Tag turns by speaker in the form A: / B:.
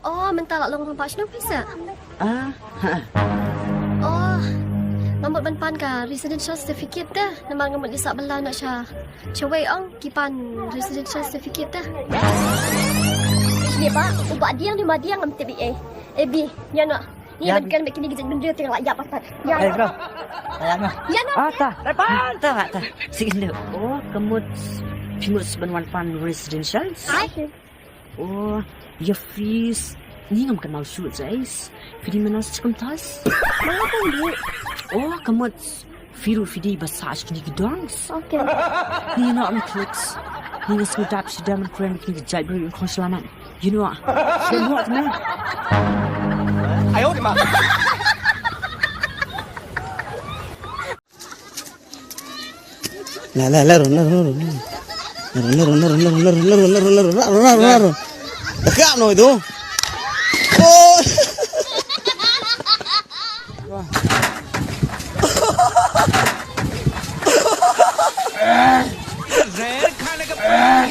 A: Oh, mentala long rumpak sino bisa?
B: Ah, ha.
A: Oh, ngamut ban ka residential certificate dah. Nama ngamut di sak belah nak sya. Cewek ong kipan residential certificate dah. Ini pak, ubah dia ni mah dia ngam TBA. Ebi, ya nak. Ni
B: Ya.
A: kan bikin ni benda tu lajak patat. Ya.
B: Hey, bro. Ayan na.
A: Ya nak.
B: Ah, ta. Ta. Sige na. Oh, kamot. Pimot sa banwan pan residentials.
A: Ai.
B: Oh, your fees. Ni ngam kenal shoot, guys. Fidi manas cikam tas.
A: Mana pun du.
B: Oh, kamot. Firu fidi basaj kini gedongs.
A: Okey.
B: Ni nak ang clicks. Ni nga sudap si daman kren kini jai bro yung konsulaman. You know what? You know what, man?
C: 哎呦我的妈！
D: Laro. Dekat no itu. Oh.